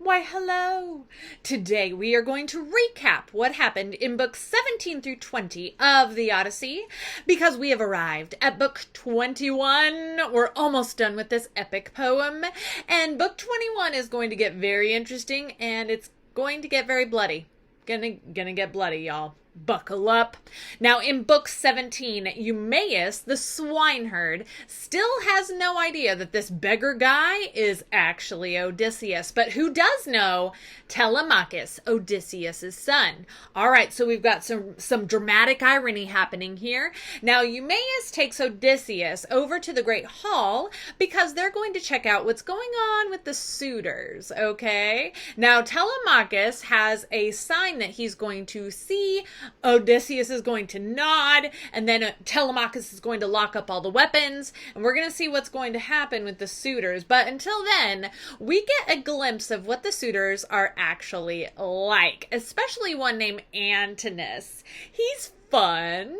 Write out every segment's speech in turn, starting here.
Why, hello! Today we are going to recap what happened in books 17 through 20 of the Odyssey, because we have arrived at book 21. We're almost done with this epic poem, and book 21 is going to get very interesting, and it's going to get very bloody. Gonna get bloody, y'all. Buckle up. Now, in book 17, Eumaeus, the swineherd, still has no idea that this beggar guy is actually Odysseus. But who does know? Telemachus, Odysseus' son. All right, so we've got some dramatic irony happening here. Now, Eumaeus takes Odysseus over to the Great Hall because they're going to check out what's going on with the suitors, okay? Now, Telemachus has a sign that he's going to see. Odysseus is going to nod, and then Telemachus is going to lock up all the weapons, and we're going to see what's going to happen with the suitors. But until then, we get a glimpse of what the suitors are actually like, especially one named Antinous. He's fun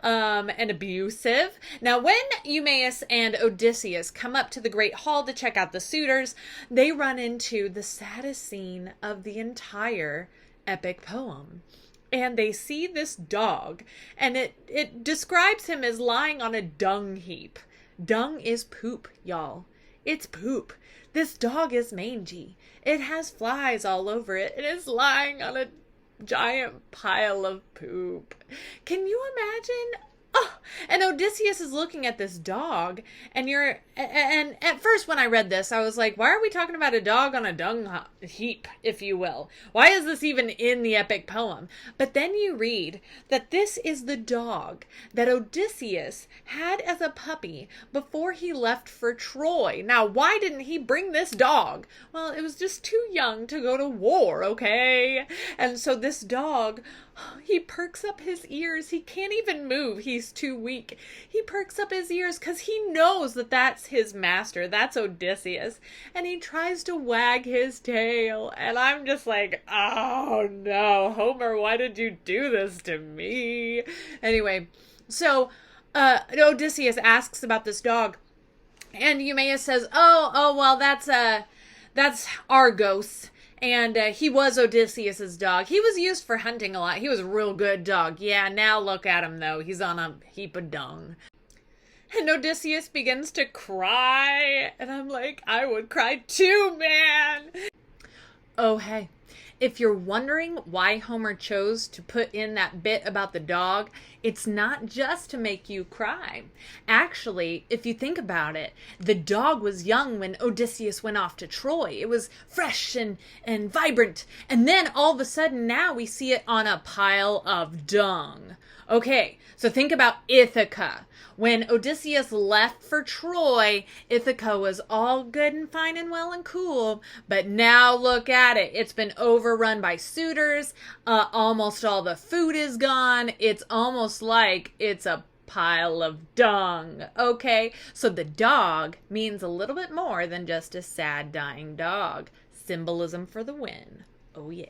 and abusive. Now, when Eumaeus and Odysseus come up to the Great Hall to check out the suitors, they run into the saddest scene of the entire epic poem. And they see this dog, and it describes him as lying on a dung heap. Dung is poop, y'all. It's poop. This dog is mangy. It has flies all over it. It is lying on a giant pile of poop. Can you imagine? Oh, and Odysseus is looking at this dog, and at first when I read this, I was like, why are we talking about a dog on a dung heap, if you will? Why is this even in the epic poem? But then you read that this is the dog that Odysseus had as a puppy before he left for Troy. Now, why didn't he bring this dog? Well, it was just too young to go to war, okay? And so this dog, he perks up his ears. He can't even move. He's too weak. He perks up his ears because he knows that that's his master. That's Odysseus. And he tries to wag his tail. And I'm just like, oh no, Homer, why did you do this to me? Anyway, so Odysseus asks about this dog. And Eumaeus says, oh, well, that's Argos. And he was Odysseus's dog. He was used for hunting a lot. He was a real good dog. Yeah, now look at him, though. He's on a heap of dung. And Odysseus begins to cry. And I'm like, I would cry too, man. Oh, hey. If you're wondering why Homer chose to put in that bit about the dog, it's not just to make you cry. Actually, if you think about it, the dog was young when Odysseus went off to Troy. It was fresh and vibrant. And then all of a sudden now we see it on a pile of dung. Okay, so think about Ithaca. When Odysseus left for Troy, Ithaca was all good and fine and well and cool, but now look at it. It's been overrun by suitors. Almost all the food is gone. It's almost like it's a pile of dung. Okay, so the dog means a little bit more than just a sad dying dog. Symbolism for the win. Oh yeah.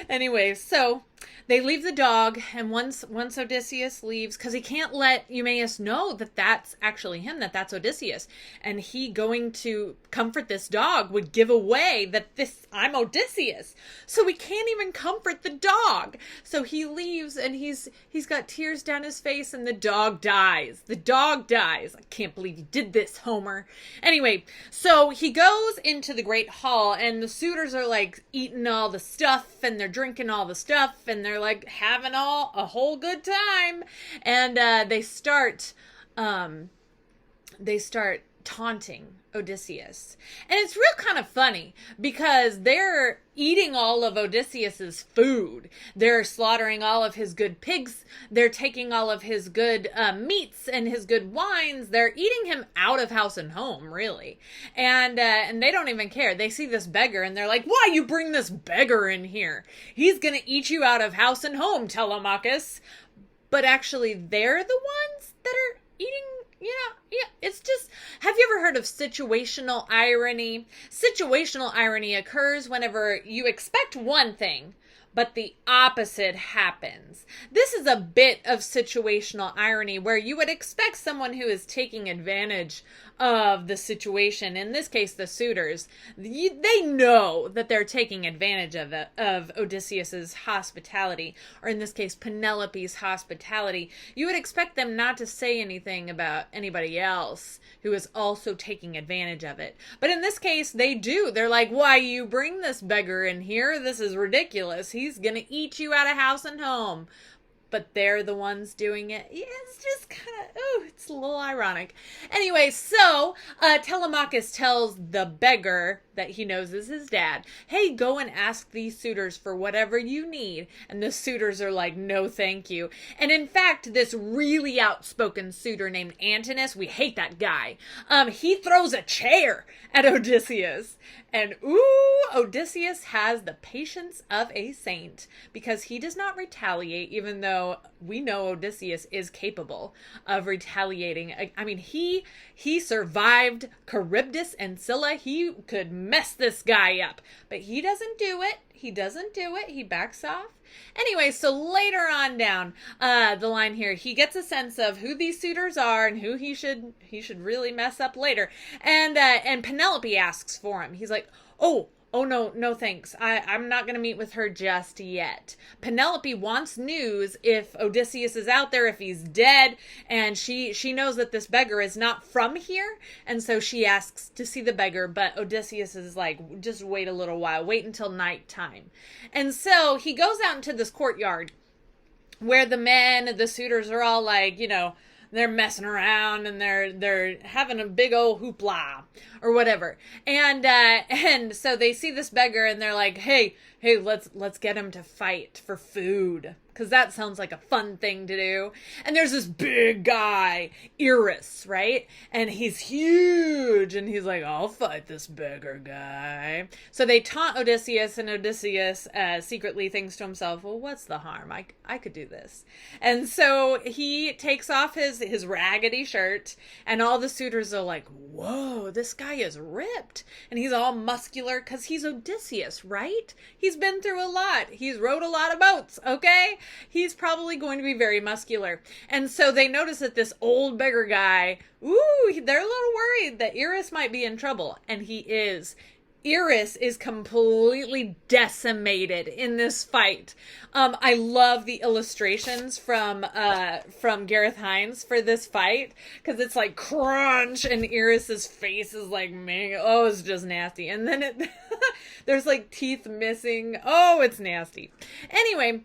Anyway, so they leave the dog, and once Odysseus leaves, because he can't let Eumaeus know that that's actually him, that's Odysseus, and he going to comfort this dog would give away that I'm Odysseus, so we can't even comfort the dog. So he leaves, and he's got tears down his face, and the dog dies. The dog dies. I can't believe you did this, Homer. Anyway, so he goes into the Great Hall, and the suitors are like eating all the stuff, and they're drinking all the stuff, and they're like having a whole good time, and they start taunting Odysseus. And it's real kind of funny because they're eating all of Odysseus's food. They're slaughtering all of his good pigs. They're taking all of his good meats and his good wines. They're eating him out of house and home, really. And they don't even care. They see this beggar and they're like, why you bring this beggar in here? He's going to eat you out of house and home, Telemachus. But actually, they're the ones that are eating. Yeah, it's just, have you ever heard of situational irony? Situational irony occurs whenever you expect one thing, but the opposite happens. This is a bit of situational irony where you would expect someone who is taking advantage of the situation, in this case the suitors, they know that they're taking advantage of Odysseus's hospitality, or in this case Penelope's hospitality. You would expect them not to say anything about anybody else who is also taking advantage of it. But in this case they do. They're like, why you bring this beggar in here? This is ridiculous. He's gonna eat you out of house and home. But they're the ones doing it. Yeah, it's just kind of, it's a little ironic. Anyway, so Telemachus tells the beggar that he knows is his dad, hey, go and ask these suitors for whatever you need. And the suitors are like, no, thank you. And in fact, this really outspoken suitor named Antinous, we hate that guy. He throws a chair at Odysseus. And Odysseus has the patience of a saint, because he does not retaliate, even though we know Odysseus is capable of retaliating. I mean, he survived Charybdis and Scylla. He could mess this guy up, but he doesn't do it. He backs off. Anyway, so later on down the line here, he gets a sense of who these suitors are and who he should really mess up later. And Penelope asks for him. He's like, oh no thanks. I'm not going to meet with her just yet. Penelope wants news if Odysseus is out there, if he's dead, and she knows that this beggar is not from here, and so she asks to see the beggar, but Odysseus is like, just wait a little while, wait until nighttime. And so he goes out into this courtyard where the suitors are all like, they're messing around and they're having a big old hoopla or whatever. And so they see this beggar and they're like, hey, let's get him to fight for food, because that sounds like a fun thing to do. And there's this big guy, Eris, right? And he's huge, and he's like, I'll fight this beggar guy. So they taunt Odysseus, and Odysseus secretly thinks to himself, well, what's the harm? I could do this. And so he takes off his raggedy shirt, and all the suitors are like, whoa, this guy is ripped. And he's all muscular, because he's Odysseus, right? He's been through a lot. He's rowed a lot of boats, okay? He's probably going to be very muscular. And so they notice that this old beggar guy, they're a little worried that Eris might be in trouble. And he is. Eris is completely decimated in this fight. I love the illustrations from Gareth Hines for this fight, because it's like crunch and Eris's face is like, man, it's just nasty. And then there's like teeth missing. It's nasty. Anyway,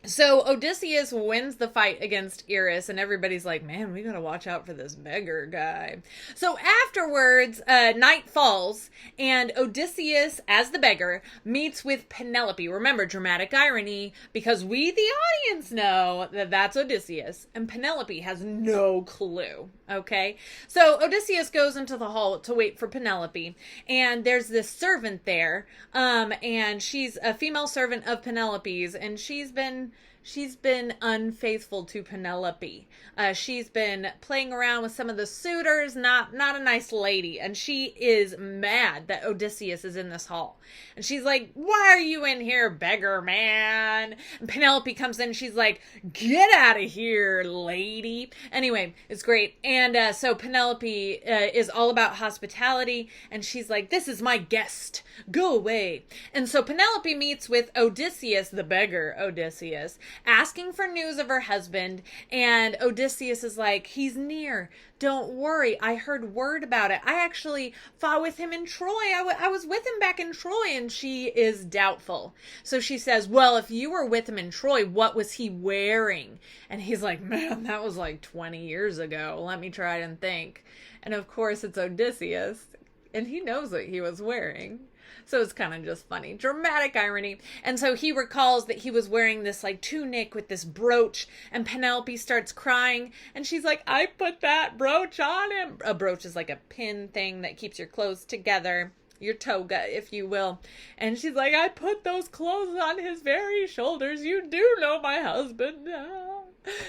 so Odysseus wins the fight against Eris, and everybody's like, man, we gotta watch out for this beggar guy. So afterwards, night falls, and Odysseus, as the beggar, meets with Penelope. Remember, dramatic irony, because we, the audience, know that that's Odysseus, and Penelope has no clue, okay? So Odysseus goes into the hall to wait for Penelope, and there's this servant there, and she's a female servant of Penelope's, and she's been unfaithful to Penelope. She's been playing around with some of the suitors, not a nice lady, and she is mad that Odysseus is in this hall. And she's like, why are you in here, beggar man? And Penelope comes in and she's like, get out of here, lady. Anyway, it's great. And so Penelope is all about hospitality, and she's like, this is my guest. Go away. And so Penelope meets with Odysseus, the beggar Odysseus, asking for news of her husband, and Odysseus is like, he's near. Don't worry. I heard word about it. I actually fought with him in Troy. I was with him back in Troy. And she is doubtful. So she says, well, if you were with him in Troy, what was he wearing? And he's like, man, that was like 20 years ago. Let me try and think. And of course it's Odysseus, and he knows what he was wearing. So it's kind of just funny. Dramatic irony. And so he recalls that he was wearing this like tunic with this brooch, and Penelope starts crying, and she's like, I put that brooch on him. A brooch is like a pin thing that keeps your clothes together, your toga, if you will. And she's like, I put those clothes on his very shoulders. You do know my husband.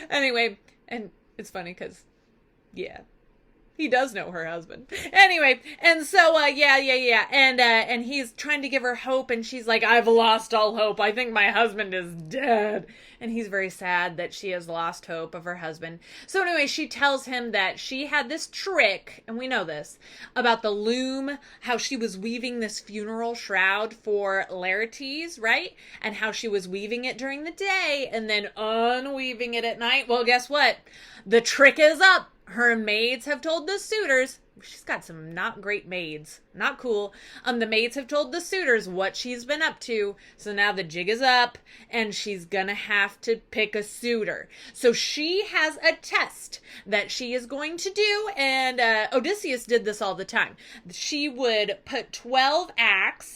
Anyway, and it's funny because, yeah, He does know her husband. Anyway, and so, yeah. And he's trying to give her hope, and she's like, I've lost all hope. I think my husband is dead. And he's very sad that she has lost hope of her husband. So anyway, she tells him that she had this trick, and we know this, about the loom, how she was weaving this funeral shroud for Laertes, right? And how she was weaving it during the day and then unweaving it at night. Well, guess what? The trick is up. Her maids have told the suitors. She's got some not great maids. Not cool. The maids have told the suitors what she's been up to. So now the jig is up and she's gonna have to pick a suitor. So she has a test that she is going to do, and Odysseus did this all the time. She would put 12 axe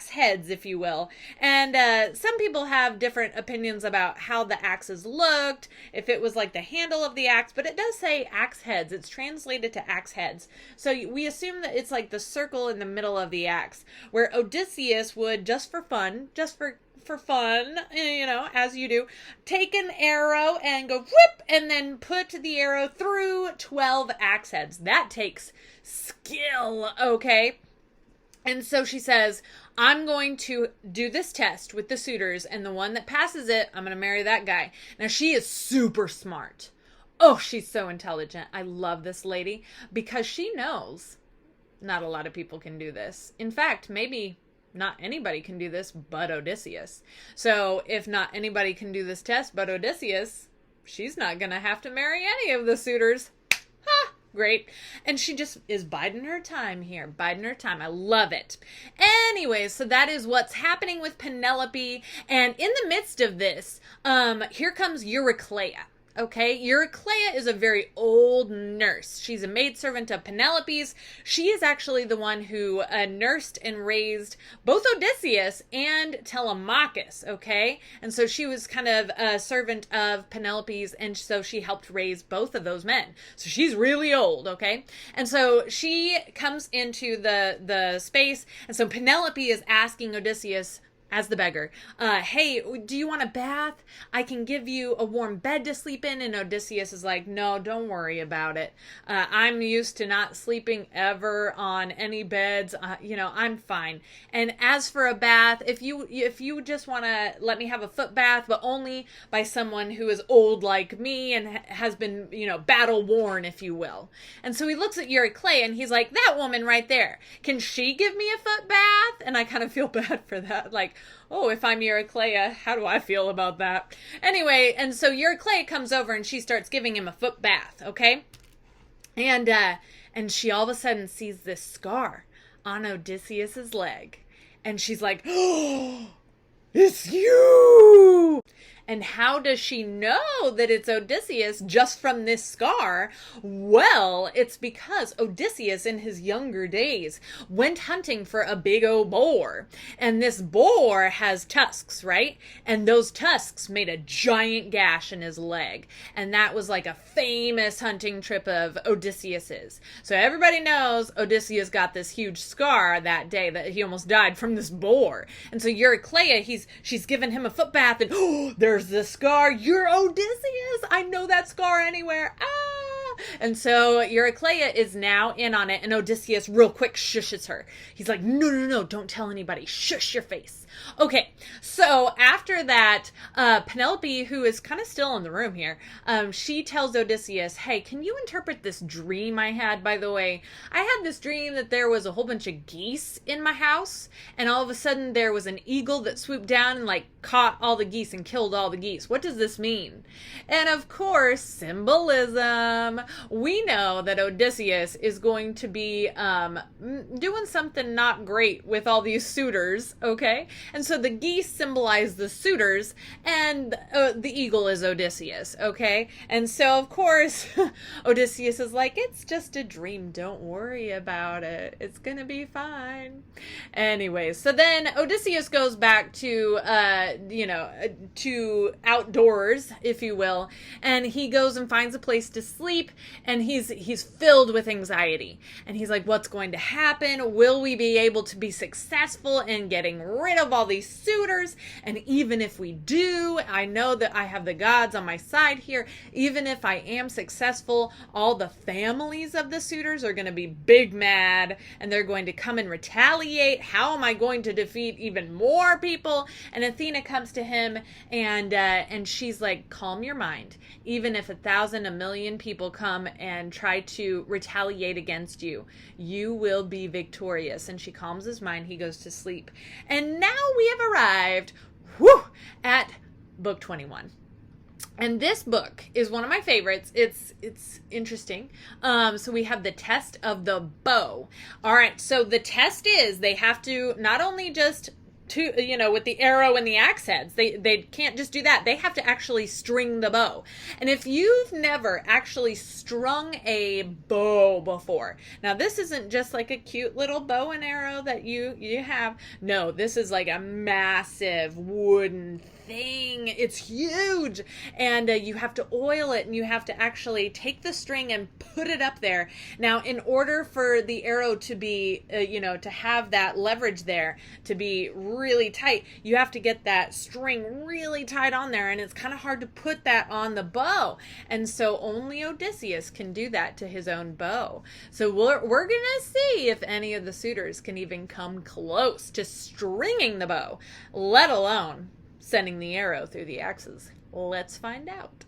heads, if you will. And some people have different opinions about how the axes looked, if it was like the handle of the axe, but it does say axe heads. It's translated to axe heads. So we assume that it's like the circle in the middle of the axe, where Odysseus would, just for fun, as you do, take an arrow and go whoop, and then put the arrow through 12 axe heads. That takes skill, okay? And so she says, I'm going to do this test with the suitors, and the one that passes it, I'm going to marry that guy. Now, she is super smart. Oh, she's so intelligent. I love this lady because she knows not a lot of people can do this. In fact, maybe not anybody can do this but Odysseus. So if not anybody can do this test but Odysseus, she's not going to have to marry any of the suitors. Ha! Great. And she just is biding her time here. Biding her time. I love it. Anyways, so that is what's happening with Penelope. And in the midst of this, here comes Eurycleia. Okay, Eurycleia is a very old nurse. She's a maidservant of Penelope's. She is actually the one who nursed and raised both Odysseus and Telemachus, okay? And so she was kind of a servant of Penelope's, and so she helped raise both of those men. So she's really old, okay? And so she comes into the space, and so Penelope is asking Odysseus, as the beggar, hey, do you want a bath? I can give you a warm bed to sleep in. And Odysseus is like, no, don't worry about it. I'm used to not sleeping ever on any beds. I'm fine. And as for a bath, if you just want to let me have a foot bath, but only by someone who is old like me and has been, battle worn, if you will. And so he looks at Eurycleia and he's like, that woman right there, can she give me a foot bath? And I kind of feel bad for that. Like, oh, if I'm Eurycleia, how do I feel about that? Anyway, and so Eurycleia comes over and she starts giving him a foot bath, okay? And she all of a sudden sees this scar on Odysseus's leg. And she's like, oh, it's you! And how does she know that it's Odysseus just from this scar? Well, it's because Odysseus in his younger days went hunting for a big old boar. And this boar has tusks, right? And those tusks made a giant gash in his leg. And that was like a famous hunting trip of Odysseus's. So everybody knows Odysseus got this huge scar that day that he almost died from this boar. And so Eurycleia, she's given him a foot bath, and there's the scar. You're Odysseus. I know that scar anywhere. And so Eurycleia is now in on it, and Odysseus real quick shushes her. He's like, no, don't tell anybody. Shush your face. Okay, so after that, Penelope, who is kind of still in the room here, she tells Odysseus, hey, can you interpret this dream I had, by the way? I had this dream that there was a whole bunch of geese in my house, and all of a sudden there was an eagle that swooped down and caught all the geese and killed all the geese. What does this mean? And of course, symbolism. We know that Odysseus is going to be doing something not great with all these suitors, okay? And so the geese symbolize the suitors, and the eagle is Odysseus, okay? And so, of course, Odysseus is like, it's just a dream. Don't worry about it. It's going to be fine. Anyways, so then Odysseus goes back to, to outdoors, if you will, and he goes and finds a place to sleep, and he's filled with anxiety. And he's like, what's going to happen? Will we be able to be successful in getting rid of all these suitors? And even if we do, I know that I have the gods on my side here. Even if I am successful, all the families of the suitors are going to be big mad, and they're going to come and retaliate. How am I going to defeat even more people? And Athena comes to him, and she's like, calm your mind. Even if 1,000, 1,000,000 people come and try to retaliate against you, you will be victorious. And she calms his mind. He goes to sleep. And now we have arrived at book 21. And this book is one of my favorites. It's interesting. So we have the test of the bow. All right. So the test is they have to not only just with the arrow and the axe heads, they can't just do that. They have to actually string the bow. And if you've never actually strung a bow before, now this isn't just like a cute little bow and arrow that you have. No, this is like a massive wooden thing. It's huge, and you have to oil it, and you have to actually take the string and put it up there. Now, in order for the arrow to be, to have that leverage there, to be really tight, you have to get that string really tight on there, and it's kind of hard to put that on the bow. And so only Odysseus can do that to his own bow. So we're gonna see if any of the suitors can even come close to stringing the bow, let alone sending the arrow through the axes. Let's find out.